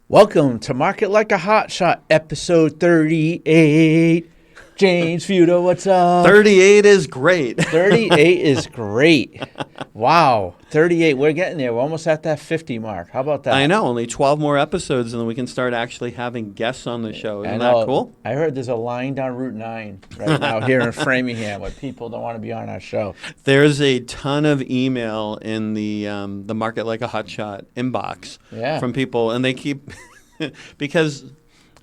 Welcome to Market Like a Hotshot, episode 38. James Futo, what's up? 38 is great. 38 is great. Wow, 38. We're getting there. We're almost at that 50 mark. How about that? I know. Only 12 more episodes, and then we can start actually having guests on the show. Isn't that cool? I heard there's a line down Route 9 right now here in Framingham where people don't want to be on our show. There's a ton of email in the Market Like a Hotshot inbox from people, and they keep because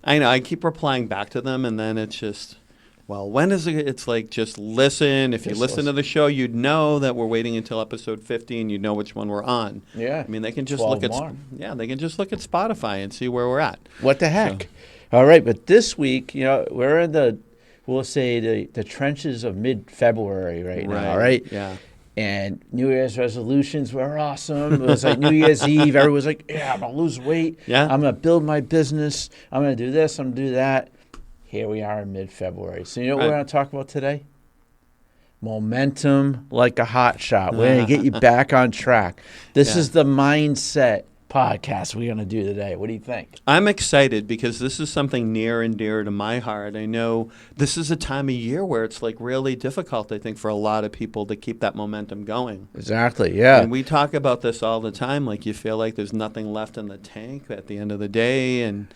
I know I keep replying back to them, and then it's just. Well, when is it? It's like just listen. If you listen to the show, you'd know that we're waiting until episode 50, and you'd know which one we're on. Yeah, I mean they can just look at they can just look at Spotify and see where we're at. What the heck? So. All right, but this week, we're in the trenches of mid-February right now, right? Yeah. And New Year's resolutions were awesome. It was like New Year's Eve. Everyone was like, "Yeah, I'm gonna lose weight. Yeah, I'm gonna build my business. I'm gonna do this. I'm gonna do that." Here we are in mid-February. So you know what we're going to talk about today? Momentum like a hot shot. We're going to get you back on track. This is the mindset podcast we're going to do today. What do you think? I'm excited because this is something near and dear to my heart. I know this is a time of year where it's like really difficult, I think, for a lot of people to keep that momentum going. Exactly, yeah. And we talk about this all the time. Like you feel like there's nothing left in the tank at the end of the day, and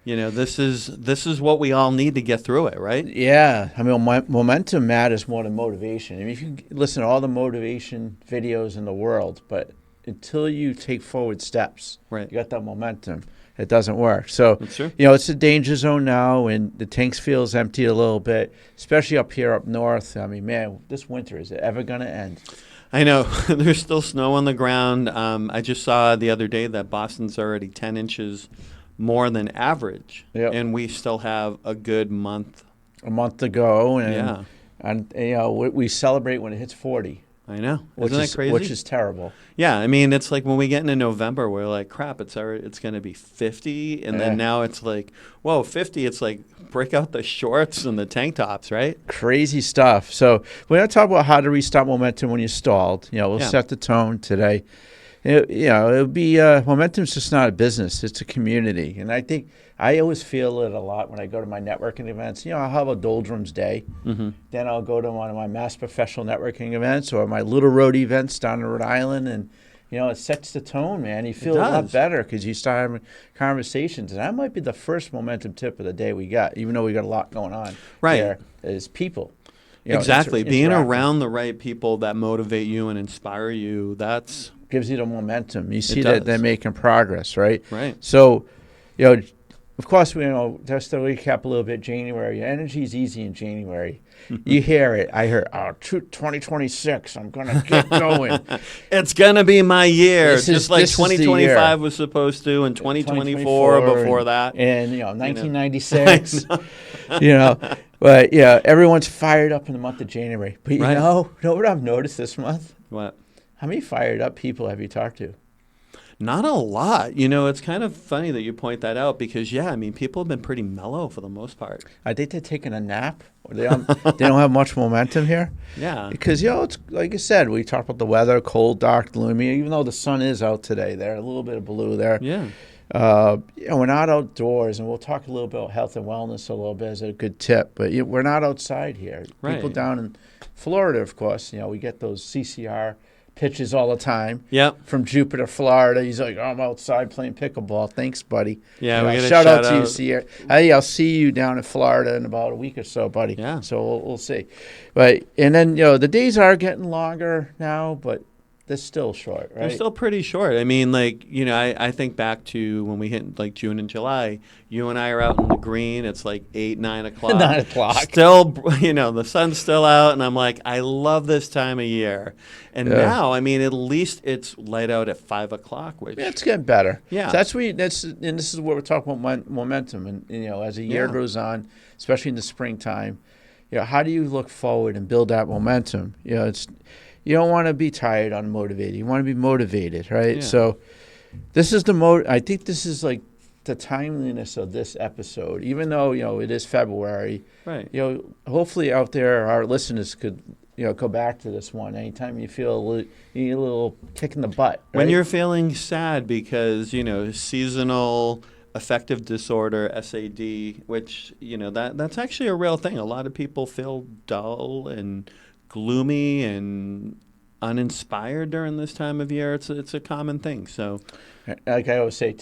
this is what we all need to get through it, right? Yeah. I mean, momentum matters more than motivation. I mean, you can listen to all the motivation videos in the world, but until you take forward steps, you got that momentum, it doesn't work. So, that's true. It's a danger zone now, and the tanks feels empty a little bit, especially up here up north. I mean, man, this winter, is it ever going to end? I know. There's still snow on the ground. I just saw the other day that Boston's already 10 inches more than average, and we still have a good month to go, and we celebrate when it hits 40. I know. Isn't that crazy? Which is terrible. Yeah, I mean, it's like when we get into November, we're like, crap, it's going to be 50, and then now it's like, whoa, 50, it's like break out the shorts and the tank tops, right? Crazy stuff. So we're going to talk about how to restart momentum when you're stalled. We'll set the tone today. It'll be momentum's just not a business; it's a community, and I think I always feel it a lot when I go to my networking events. I'll have a doldrums day, then I'll go to one of my mass professional networking events or my little road events down in Rhode Island, and it sets the tone, man. You feel a lot better because you start having conversations, and that might be the first momentum tip of the day we got, even though we got a lot going on. There is people. Exactly, being around the right people that motivate you and inspire you. That's gives you the momentum. You see that they're making progress, right? Right. So, of course, just to recap a little bit, January, energy is easy in January. You hear it. I heard, 2026, I'm going to get going. It's going to be my year, just like 2025 was supposed to, and 2024 before that. And, 1996, But, everyone's fired up in the month of January. But, you know what I've noticed this month? What? How many fired up people have you talked to? Not a lot. It's kind of funny that you point that out because, people have been pretty mellow for the most part. I think they're taking a nap. Or they don't have much momentum here. Yeah. Because, it's like I said, we talked about the weather, cold, dark, gloomy. Even though the sun is out today, there a little bit of blue there. Yeah. We're not outdoors, and we'll talk a little bit about health and wellness a little bit as a good tip. But we're not outside here. Right. People down in Florida, of course, we get those CCR pitches all the time. Yep. From Jupiter, Florida. He's like, I'm outside playing pickleball. Thanks, buddy. Yeah, we got shout out to you, Sierra. Hey, I'll see you down in Florida in about a week or so, buddy. Yeah. So we'll see. And then, the days are getting longer now, but they're still short, right? They're still pretty short. I mean, I think back to when we hit like June and July. You and I are out in the green. It's like 8, 9 o'clock. 9 o'clock. Still, the sun's still out, and I'm like, I love this time of year. And now, at least it's light out at 5 o'clock, which it's getting better. Yeah. So and this is what we're talking about momentum, and as the year goes on, especially in the springtime, how do you look forward and build that momentum? You don't want to be tired, unmotivated. You want to be motivated, right? Yeah. So this is I think this is like the timeliness of this episode, even though, it is February. Right. Hopefully out there, our listeners could, go back to this one anytime you feel you need a little kick in the butt. Right? When you're feeling sad because, seasonal Affective Disorder, SAD, which, that's actually a real thing. A lot of people feel dull and gloomy and uninspired during this time of year. It's a common thing. So, like I always say,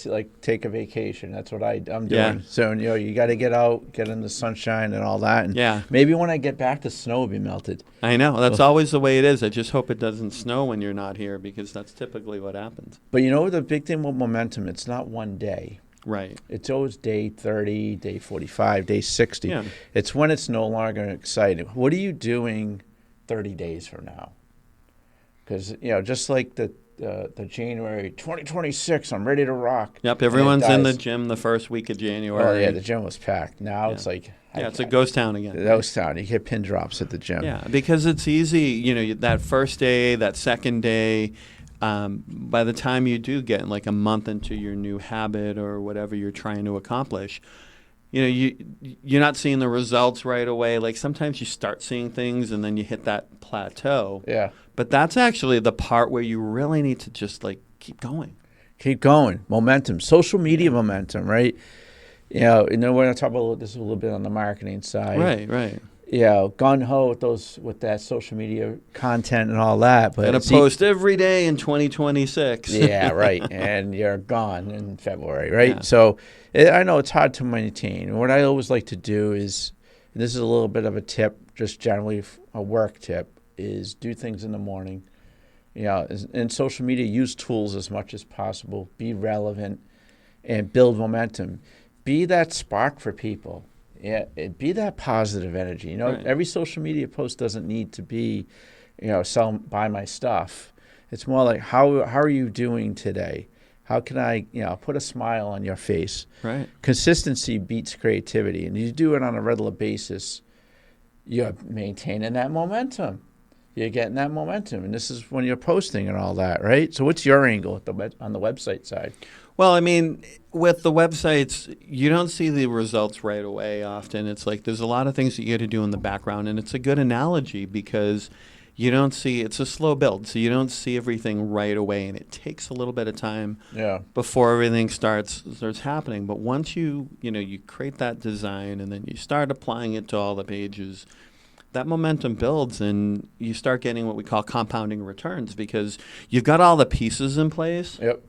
take a vacation. That's what I'm doing. Yeah. So you got to get out, get in the sunshine and all that. And maybe when I get back, the snow will be melted. I know that's always the way it is. I just hope it doesn't snow when you're not here, because that's typically what happens. But the big thing with momentum, it's not one day. Right. It's always day 30, day 45, day 60. Yeah. It's when it's no longer exciting. What are you doing 30 days from now? Because, just like the January 2026, I'm ready to rock. Yep, everyone's in the gym the first week of January. Oh, yeah, the gym was packed. Now it's like... it's a ghost town again. Ghost town. You get pin drops at the gym. Yeah, because it's easy, that first day, that second day, by the time you do get like a month into your new habit or whatever you're trying to accomplish, you're not seeing the results right away. Like sometimes you start seeing things and then you hit that plateau. Yeah. But that's actually the part where you really need to just like keep going. Keep going. Momentum. Social media momentum, right? We're going to talk about this a little bit on the marketing side. Right. Gun ho with that social media content and all that. But gonna post every day in 2026. Yeah, right. And you're gone in February, right? Yeah. So I know it's hard to maintain. And what I always like to do is, and this is a little bit of a tip, just generally a work tip, is do things in the morning. In social media, use tools as much as possible. Be relevant and build momentum. Be that spark for people. Yeah, be that positive energy. Right. Every social media post doesn't need to be, buy my stuff. It's more like, how are you doing today? How can I, put a smile on your face? Right. Consistency beats creativity, and you do it on a regular basis. You're maintaining that momentum. You're getting that momentum, and this is when you're posting and all that, right? So, what's your angle on the website side? Well, I mean, with the websites, you don't see the results right away often. It's like there's a lot of things that you got to do in the background, and it's a good analogy because you don't see, it's a slow build, so you don't see everything right away, and it takes a little bit of time before everything starts happening. But once you create that design and then you start applying it to all the pages, that momentum builds and you start getting what we call compounding returns because you've got all the pieces in place. Yep.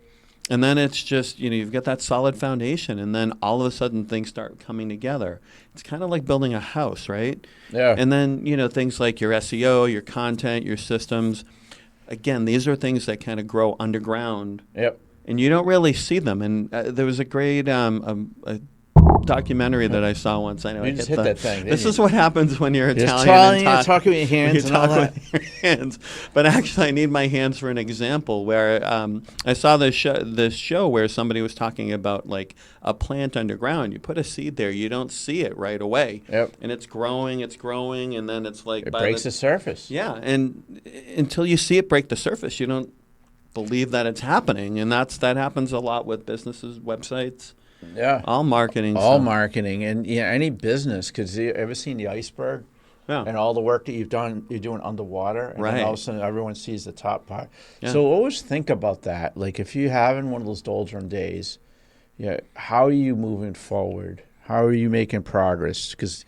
And then it's just, you've got that solid foundation, and then all of a sudden things start coming together. It's kind of like building a house, right? Yeah. And then, things like your SEO, your content, your systems. Again, these are things that kind of grow underground. Yep. And you don't really see them. And there was a great documentary that I saw once. I know you just hit that thing. This is what happens when you're Italian. You're talking with your hands and all that. With your hands. But actually, I need my hands for an example where I saw this show where somebody was talking about like a plant underground. You put a seed there, you don't see it right away. Yep. And it's growing, and then it's like it breaks the surface. Yeah, and until you see it break the surface, you don't believe that it's happening, and that happens a lot with businesses, websites. Yeah, all marketing. Marketing, and any business. Because you ever seen the iceberg? Yeah. And all the work that you're doing underwater, and right. then all of a sudden everyone sees the top part. Yeah. So always think about that. Like if you're having one of those doldrum days, how are you moving forward? How are you making progress? Because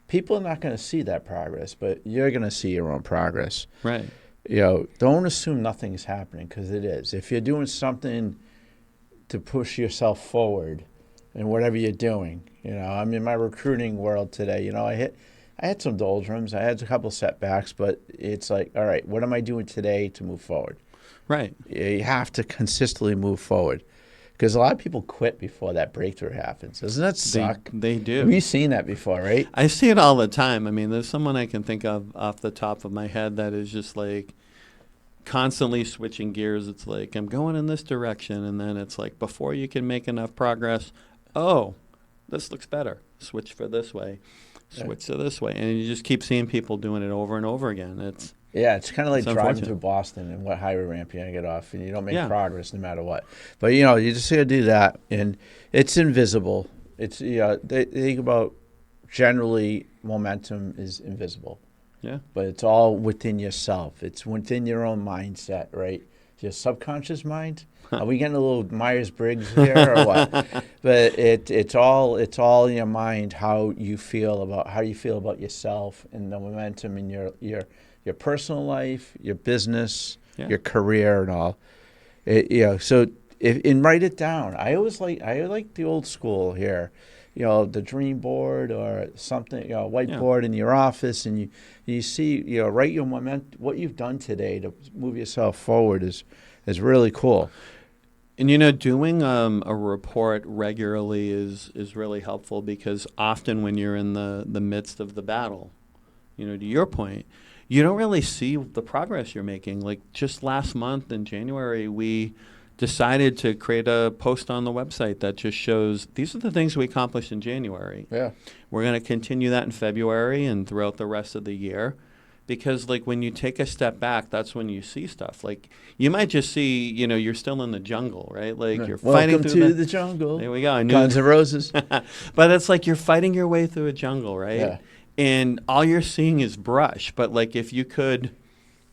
people are not going to see that progress, but you're going to see your own progress. Right. Don't assume nothing's happening because it is. If you're doing something to push yourself forward. And whatever you're doing, I'm in my recruiting world today. I had some doldrums, I had a couple setbacks, but it's like, all right, what am I doing today to move forward? Right. You have to consistently move forward, because a lot of people quit before that breakthrough happens. Doesn't that suck? They do. We've seen that before, right? I see it all the time. I mean, there's someone I can think of off the top of my head that is just like constantly switching gears. It's like, I'm going in this direction, and then it's like before you can make enough progress, oh, this looks better. Switch for this way. Switch to this way. And you just keep seeing people doing it over and over again. It's kind of like driving through Boston and what highway ramp you're going to get off, and you don't make progress no matter what. But, you just got to do that, and it's invisible. It's, they think about generally momentum is invisible. Yeah. But it's all within yourself. It's within your own mindset, right? your subconscious mind. Are we getting a little Myers-Briggs here or what? But it's all in your mind, how you feel about yourself and the momentum in your personal life, your business, your career, and all. So and write it down. I like the old school here. The dream board or something, whiteboard in your office, and you see, write your what you've done today to move yourself forward is really cool. And doing a report regularly is really helpful, because often when you're in the midst of the battle, to your point, you don't really see the progress you're making. Like just last month in January, we decided to create a post on the website that just shows these are the things we accomplished in January. Yeah. We're going to continue that in February and throughout the rest of the year, because like when you take a step back, that's when you see stuff. Like you might just see, you're still in the jungle, right? Like you're fighting through Welcome to the jungle. There we go. Guns N' Roses. But it's like you're fighting your way through a jungle, right? Yeah. And all you're seeing is brush. But like if you could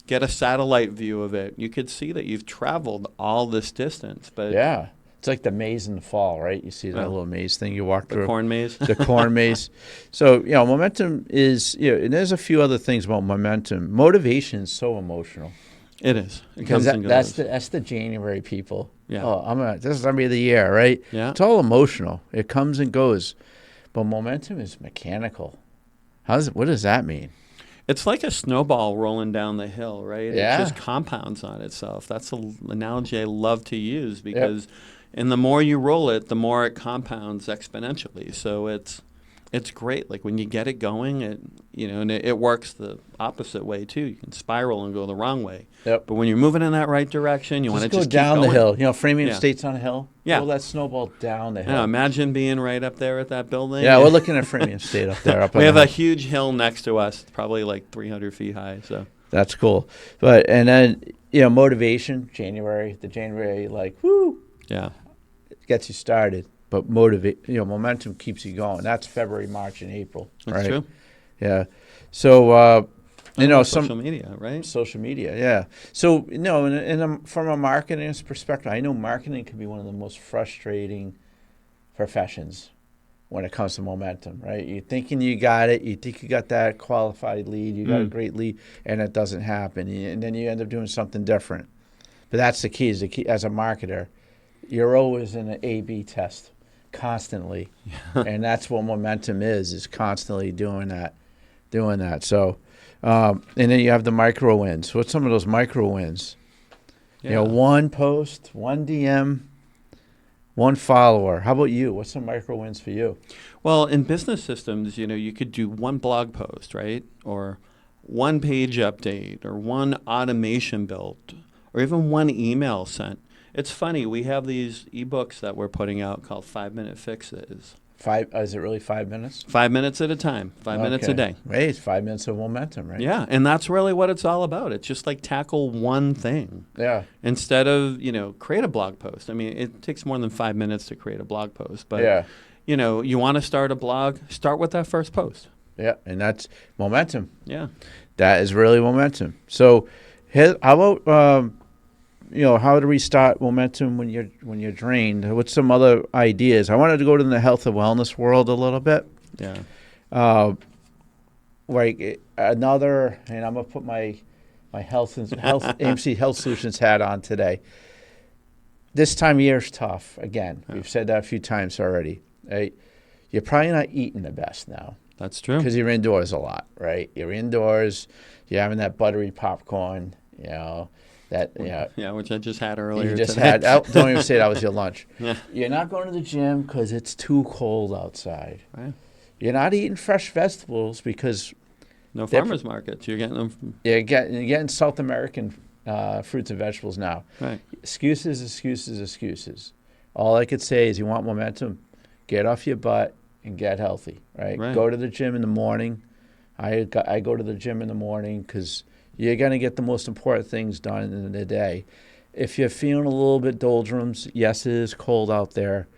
get a satellite view of it, you could see that you've traveled all this distance. But yeah, it's like the maze in the fall, right? You see that little maze thing you walk through. The corn maze. The corn maze. So, momentum is, and there's a few other things about momentum. Motivation is so emotional. It is. It comes and goes. That's the January people. Yeah. Oh, this is going to be the year, right? Yeah. It's all emotional. It comes and goes. But momentum is mechanical. What does that mean? It's like a snowball rolling down the hill, right? Yeah. It just compounds on itself. That's an analogy I love to use, because and the more you roll it, the more it compounds exponentially. So it's great. Like when you get it going, and it works the opposite way too. You can spiral and go the wrong way. Yep. But when you're moving in that right direction, you want to just go down keep the going. hill. Framingham Estate's on a hill. Yeah. Roll that snowball down the hill. Yeah, imagine being right up there at that building. Yeah, we're looking at Framingham Estate up there. We have a huge hill next to us, probably like 300 feet high. So that's cool. And then motivation. The January like woo. Yeah. It gets you started, but momentum keeps you going. That's February, March, and April. That's right? true. Yeah. So social media, right? Social media, yeah. So from a marketing perspective, I know marketing can be one of the most frustrating professions when it comes to momentum, right? You're thinking you got it, you think you got that qualified lead, you got a great lead, and it doesn't happen, and then you end up doing something different. But that's the key. As a marketer, you're always in an A/B test constantly, and that's what momentum is constantly doing that. So, and then you have the micro wins. What's some of those micro wins? Yeah. One post, one DM, one follower. How about you? What's some micro wins for you? Well, in business systems, you could do one blog post, right? Or one page update, or one automation built, or even one email sent. It's funny, we have these ebooks that we're putting out called 5-Minute Fixes. Is it really 5 minutes? 5 minutes at a time, 5 minutes a day. Hey, it's 5 minutes of momentum, right? Yeah, and that's really what it's all about. It's just like tackle one thing. Yeah. Instead of, create a blog post. I mean, it takes more than 5 minutes to create a blog post. But, you want to start a blog, start with that first post. Yeah, and that's momentum. Yeah. That is really momentum. So how about... how to restart momentum when you're drained. What's some other ideas? I wanted to go to the health and wellness world a little bit. Yeah. Like another, and I'm gonna put my health AMC Health Solutions hat on today. This time of year is tough. Again, we've said that a few times already. Right? You're probably not eating the best now. That's true. Because you're indoors a lot, right? You're indoors. You're having that buttery popcorn. Which I just had earlier. You just today. don't even say that was your lunch. Yeah. You're not going to the gym because it's too cold outside. Right. You're not eating fresh vegetables because no farmers markets. You're getting them from... You're getting South American fruits and vegetables now. Right. Excuses. All I could say is you want momentum, get off your butt and get healthy, right? Go to the gym in the morning. I go to the gym in the morning because you're going to get the most important things done in the day. If you're feeling a little bit doldrums, yes, it is cold out there,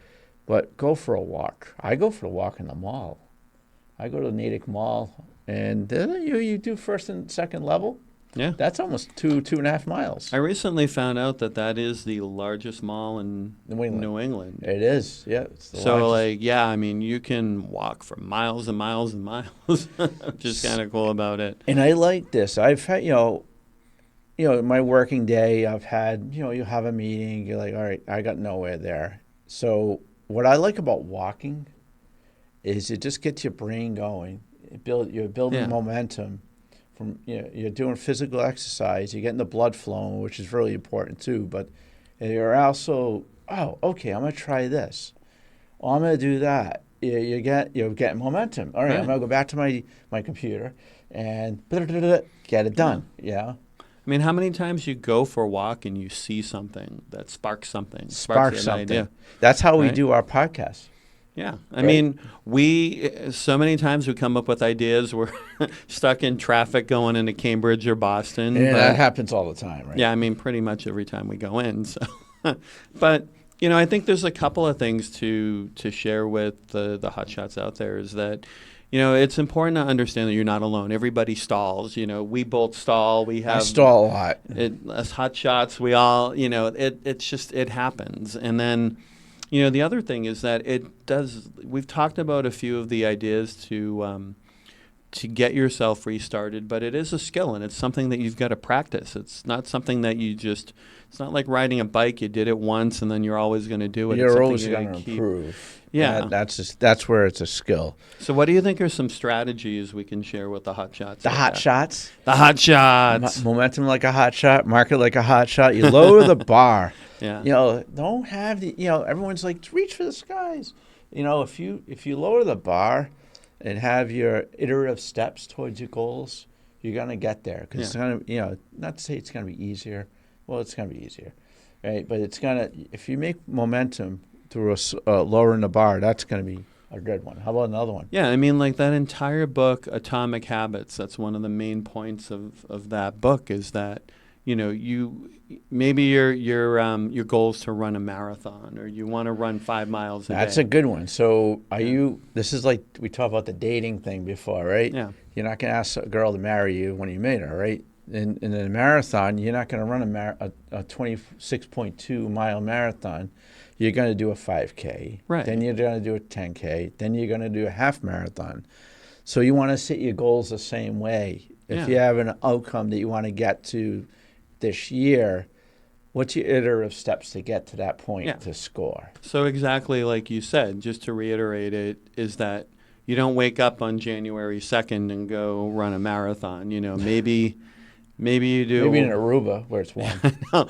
but go for a walk. I go for a walk in the mall. I go to the Natick Mall, and you do first and second level. Yeah. That's almost 2.5 miles. I recently found out that is the largest mall in New England. It is, yeah. It's the so, largest. I mean, you can walk for miles and miles and miles, which is kind of cool about it. And I like this. I've had, my working day, I've had, you have a meeting, you're like, all right, I got nowhere there. So what I like about walking is it just gets your brain going. You're building momentum. You're doing physical exercise. You're getting the blood flowing, which is really important too. But you're also, okay, I'm gonna try this. Oh, I'm gonna do that. You're getting momentum. All right, I'm gonna go back to my computer and get it done. Yeah. I mean, how many times you go for a walk and you see something that sparks something? Sparks something. Idea. That's how we do our podcast. Yeah. I mean, so many times we come up with ideas. We're stuck in traffic going into Cambridge or Boston. Yeah, that happens all the time, right? Yeah, I mean, pretty much every time we go in. So, but, I think there's a couple of things to share with the hotshots out there is that, it's important to understand that you're not alone. Everybody stalls. We both stall. I stall a lot. As hotshots, we all, it happens. And then, the other thing is that we've talked about a few of the ideas to get yourself restarted, but it is a skill and it's something that you've got to practice. It's not something that it's not like riding a bike. You did it once and then you're always going to do it. You're always going to improve. Yeah. That's where it's a skill. So what do you think are some strategies we can share with the hotshots? The hotshots? The hotshots. Momentum like a hotshot, market like a hotshot. You lower the bar. Yeah. Don't have everyone's like, reach for the skies. If you lower the bar and have your iterative steps towards your goals, you're going to get there. Because it's going to, not to say it's going to be easier. Well, it's going to be easier, right? But it's going to, if you make momentum through lowering the bar, that's going to be a good one. How about another one? Yeah, I mean, like that entire book, Atomic Habits, that's one of the main points of that book is that, maybe your goal is to run a marathon or you want to run 5 miles a day. That's a good one. So this is like we talked about the dating thing before, right? Yeah. You're not going to ask a girl to marry you when you meet her, right? In a marathon, you're not going to run a 26.2 mile marathon. You're going to do a 5K. Right. Then you're going to do a 10K. Then you're going to do a half marathon. So you want to set your goals the same way. If you have an outcome that you want to get to this year, what's your iterative steps to get to that point to score? So exactly like you said, just to reiterate it, is that you don't wake up on January 2nd and go run a marathon. Maybe you do. Maybe in Aruba where it's warm. No.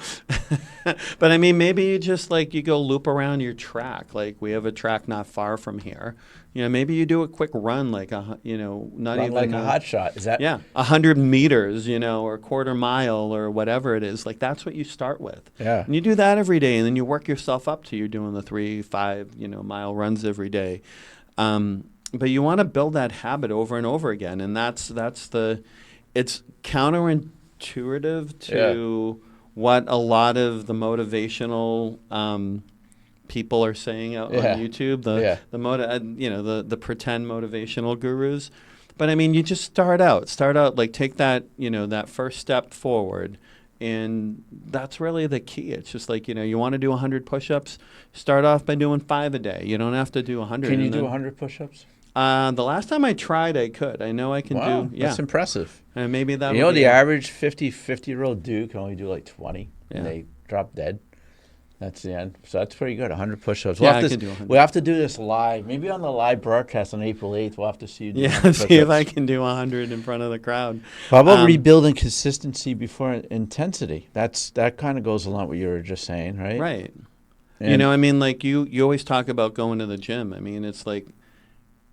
But I mean, maybe you just you go loop around your track. Like we have a track not far from here. Maybe you do a quick run, not run even like a hot shot. Is that? Yeah, 100 meters, or a quarter mile or whatever it is. Like that's what you start with. Yeah. And you do that every day, and then you work yourself up to you're doing the 3-5 mile runs every day. But you want to build that habit over and over again, and it's counterintuitive to what a lot of the motivational people are saying out on YouTube, the pretend motivational gurus. But I mean, you just start out like take that, that first step forward. And that's really the key. It's just like, you want to do 100 push-ups, start off by doing 5 a day. You don't have to do 100. Can you do 100 push-ups? The last time I tried, I could. I know I can do. Yeah. That's impressive. And maybe that. The average 50-year-old dude can only do like 20, and they drop dead. That's the end. So that's pretty good. 100 push-ups. I can do 100. We'll have to do this live. Maybe on the live broadcast on April 8th, we'll have to see you do 100 see if I can do 100 in front of the crowd. How about rebuilding consistency before intensity? That kind of goes along with what you were just saying, right? Right. And I mean, like you always talk about going to the gym. I mean, it's like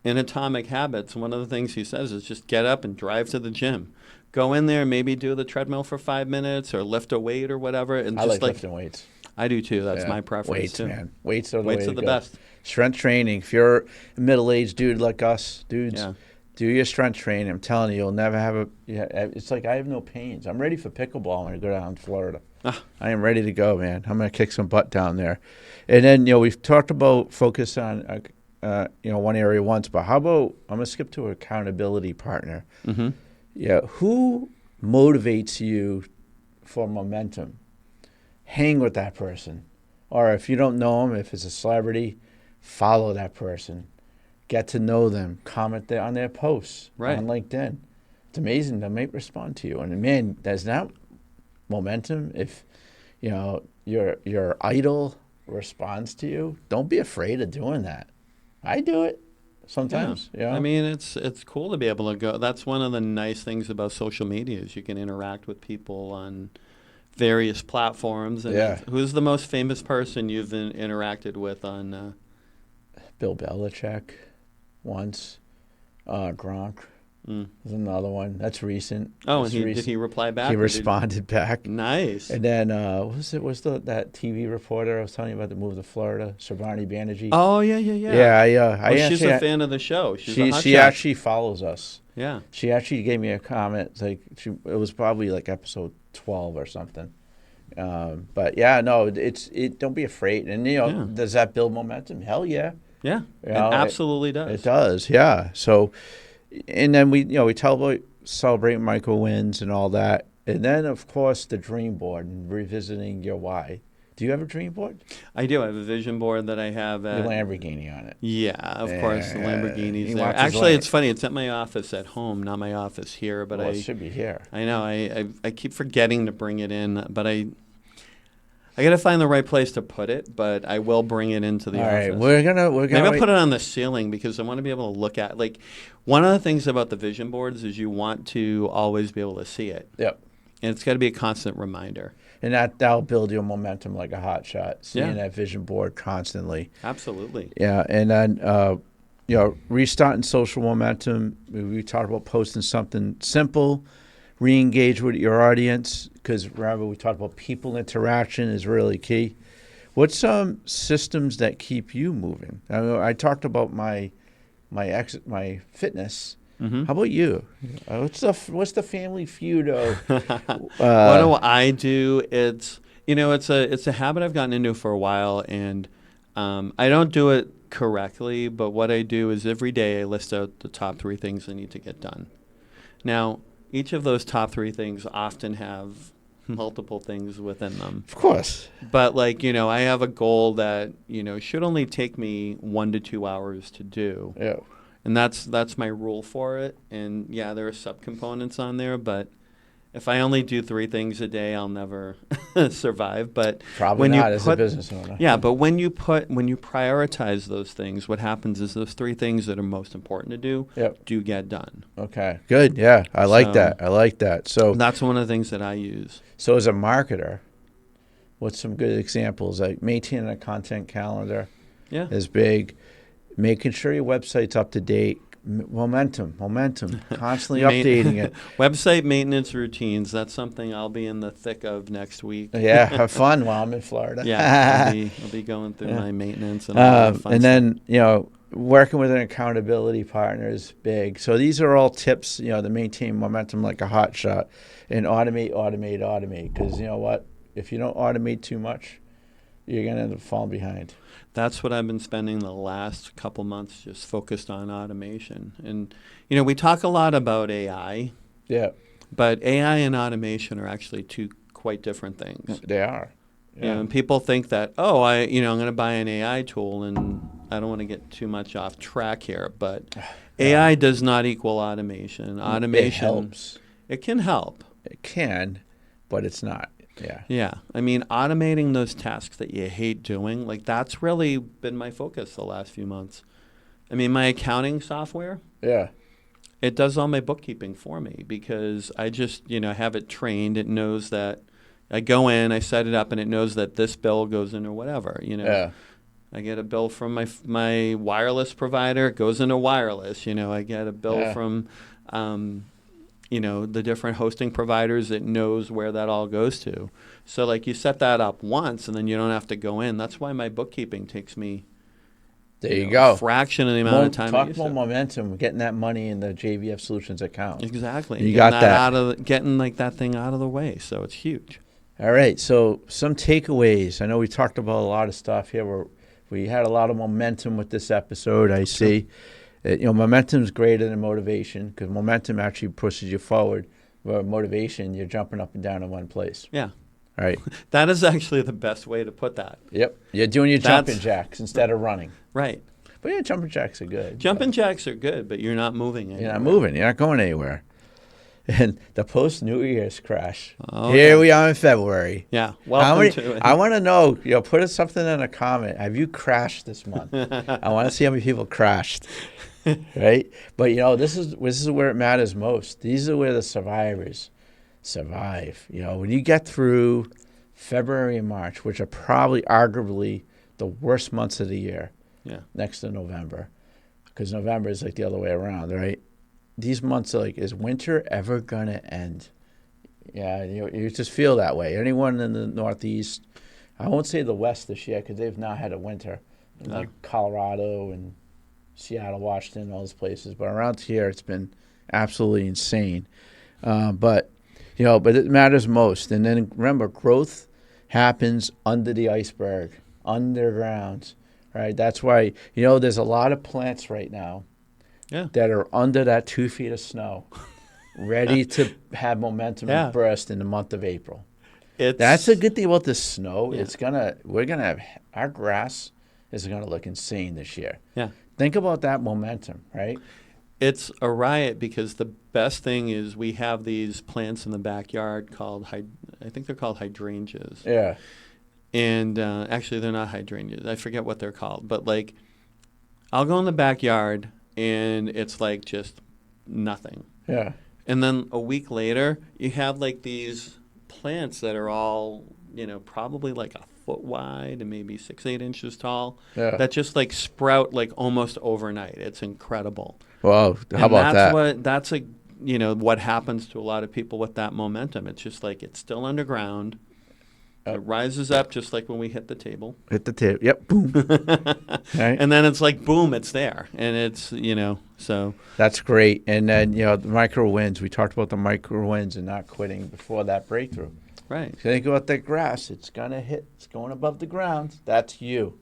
in Atomic Habits, one of the things he says is just get up and drive to the gym. Go in there, maybe do the treadmill for 5 minutes or lift a weight or whatever. And I like lifting weights. I do too. That's my preference weights, too. Man. Weights are the best. Strength training. If you're a middle-aged dude like us, dudes, do your strength training. I'm telling you, you'll never have it's like I have no pains. I'm ready for pickleball when I go down to Florida. I am ready to go, man. I'm going to kick some butt down there. And then, we've talked about focus on, one area once, but how about, I'm going to skip to accountability partner. Mm-hmm. Yeah, who motivates you for momentum. Hang with that person. Or if you don't know them, if it's a celebrity, follow that person. Get to know them. Comment on their posts on LinkedIn. It's amazing. They might respond to you. And man, there's not momentum. If your idol responds to you, don't be afraid of doing that. I do it sometimes. Yeah. I mean, it's cool to be able to go. That's one of the nice things about social media is you can interact with people on various platforms. And who's the most famous person you've interacted with on? Bill Belichick once. Gronk. There's another one. That's recent. Oh, and did he reply back? He responded back. Nice. And then what's that TV reporter I was telling you about that moved to Florida, Sravani Banerjee? Oh, yeah. Yeah, she's a fan of the show. She actually follows us. Yeah. She actually gave me a comment. Like it was probably like episode 12 or something. But yeah, no, don't be afraid. And does that build momentum? Hell yeah. Yeah. It absolutely does. It does. Yeah. So. And then we celebrate micro wins and all that. And then, of course, the dream board and revisiting your why. Do you have a dream board? I do. I have a vision board that I have. The Lamborghini on it. Yeah, of course, the Lamborghini's there. Actually, it's funny. It's at my office at home, not my office here. But it should be here. I know. I keep forgetting to bring it in, but I got to find the right place to put it, but I will bring it into the office. All right, we're gonna maybe I'll put it on the ceiling because I want to be able to look at one of the things about the vision boards is you want to always be able to see it. Yep. And it's got to be a constant reminder. And that'll build your momentum like a hot shot, seeing that vision board constantly. Absolutely. Yeah, and then restarting social momentum. We talked about posting something simple, re-engage with your audience, because remember we talked about people interaction is really key. What's some systems that keep you moving? I talked about my fitness. Mm-hmm. How about you? What's the family feud of? What do I do? It's a habit I've gotten into for a while, and I don't do it correctly. But what I do is every day I list out the top 3 things I need to get done. Now, each of those top 3 things often have multiple things within them. Of course. But I have a goal that, should only take me 1 to 2 hours to do. Yeah. And that's my rule for it. And there are subcomponents on there, but if I only do 3 things a day, I'll never survive. But probably not as a business owner. Yeah, but when you prioritize those things, what happens is those 3 things that are most important to do do get done. Okay, good. Yeah, I like that. So that's one of the things that I use. So as a marketer, what's some good examples? Like maintaining a content calendar is big. Making sure your website's up to date. Momentum, constantly updating it. Website maintenance routines, that's something I'll be in the thick of next week. Yeah, have fun while I'm in Florida. Yeah, I'll be going through my maintenance and all that fun and stuff. Then, working with an accountability partner is big. So these are all tips, to maintain momentum like a hot shot and automate. Because you know what? If you don't automate too much, you're going to end up falling behind. That's what I've been spending the last couple months just focused on automation. And, we talk a lot about AI. Yeah. But AI and automation are actually 2 quite different things. They are. Yeah. And people think that, I'm going to buy an AI tool, and I don't want to get too much off track here, but AI does not equal automation. Automation it helps. It can help. It can, but it's not. Yeah. Yeah. I mean, automating those tasks that you hate doing, that's really been my focus the last few months. I mean, my accounting software, it does all my bookkeeping for me because I just, have it trained. It knows that I go in, I set it up, and it knows that this bill goes in or whatever, Yeah. I get a bill from my wireless provider, it goes into wireless. I get a bill from the different hosting providers, it knows where that all goes to. So you set that up once and then you don't have to go in. That's why my bookkeeping takes me a fraction of the amount of time. Talk more momentum, getting that money in the JVF Solutions account. Exactly. You got that. Getting that thing out of the way. So it's huge. All right. So some takeaways. I know we talked about a lot of stuff here. We had a lot of momentum with this episode, I see. Momentum is greater than motivation because momentum actually pushes you forward. motivation, you're jumping up and down in one place. Yeah. Right. That is actually the best way to put that. Yep. You're doing your jumping jacks instead of running. Right. But yeah, jumping jacks are good. Jumping jacks are good, but you're not moving anywhere. You're not moving. You're not going anywhere. And the post-New Year's crash. Oh, Here we are in February. Yeah. Welcome to it. I want to know, put something in a comment. Have you crashed this month? I want to see how many people crashed. Right? But, this is where it matters most. These are where the survivors survive. When you get through February and March, which are probably arguably the worst months of the year, next to November, because November is like the other way around, right? These months are like, is winter ever going to end? Yeah, you just feel that way. Anyone in the Northeast, I won't say the West this year because they've not had a winter, like Colorado and Seattle, Washington, all those places. But around here, it's been absolutely insane. But it matters most. And then remember, growth happens under the iceberg, underground, right? That's why, there's a lot of plants right now that are under that 2 feet of snow, ready to have momentum and burst in the month of April. That's a good thing about the snow. Yeah. Our grass is gonna look insane this year. Yeah. Think about that momentum, right? It's a riot because the best thing is we have these plants in the backyard called, I think they're called hydrangeas. Yeah. And actually, they're not hydrangeas. I forget what they're called. But, I'll go in the backyard, and it's, just nothing. Yeah. And then a week later, you have, these plants that are all, probably a foot wide and maybe 6-8 inches tall that just, sprout, almost overnight. It's incredible. Wow. How about that? That's what happens to a lot of people with that momentum. It's just it's still underground. It rises up just like when we hit the table. Hit the table. Yep. Boom. Right. And then it's boom, it's there. And it's, so. That's great. And then, the micro wins. We talked about the micro wins and not quitting before that breakthrough. Right. Think about that grass. It's going to hit. It's going above the ground. That's you.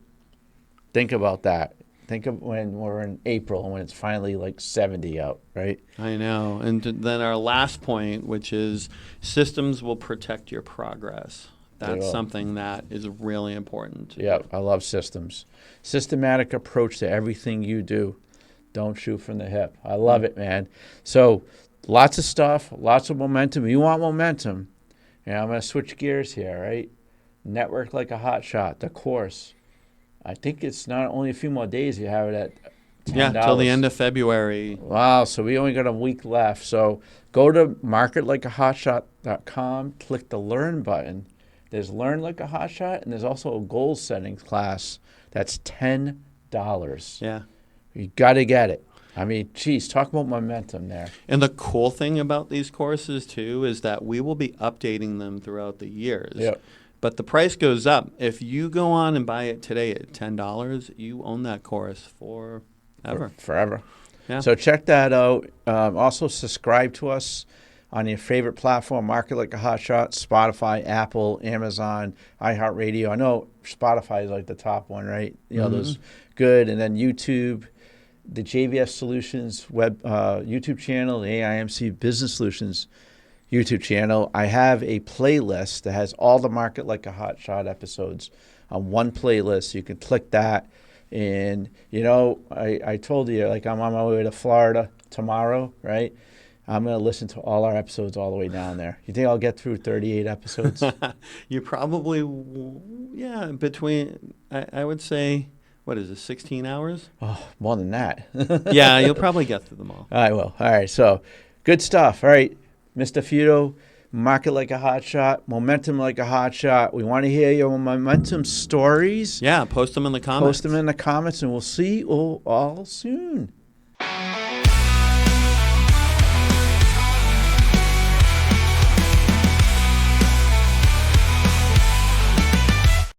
Think about that. Think of when we're in April and when it's finally 70 out, right? I know. And then our last point, which is systems will protect your progress. That's something that is really important. Yeah, I love systems. Systematic approach to everything you do. Don't shoot from the hip. I love it, man. So lots of stuff, lots of momentum. You want momentum. I'm going to switch gears here, right? Network like a hotshot, the course. I think it's not only a few more days. You have it at $10. Yeah, till the end of February. Wow, so we only got a week left. So go to marketlikeahotshot.com, click the Learn button. There's Learn Like a Hotshot, and there's also a goal setting class that's $10. Yeah. You got to get it. I mean, geez, talk about momentum there. And the cool thing about these courses, too, is that we will be updating them throughout the years. Yep. But the price goes up. If you go on and buy it today at $10, you own that course forever. Forever. Yeah. So check that out. Also, subscribe to us on your favorite platform, Market Like a Hotshot, Spotify, Apple, Amazon, iHeartRadio. I know Spotify is the top one, right? Those good. And then YouTube, the JVS Solutions web YouTube channel, the AIMC Business Solutions YouTube channel. I have a playlist that has all the Market Like a Hotshot episodes on one playlist. You can click that. And, I told you, I'm on my way to Florida tomorrow, right? I'm going to listen to all our episodes all the way down there. You think I'll get through 38 episodes? You probably, between, I would say, what is it, 16 hours? Oh, more than that. Yeah, you'll probably get through them all. I will. All right, so good stuff. All right, Mr. Feudo, Market Like a Hotshot, Momentum Like a Hotshot. We want to hear your momentum stories. Yeah, post them in the comments. And we'll see you all soon.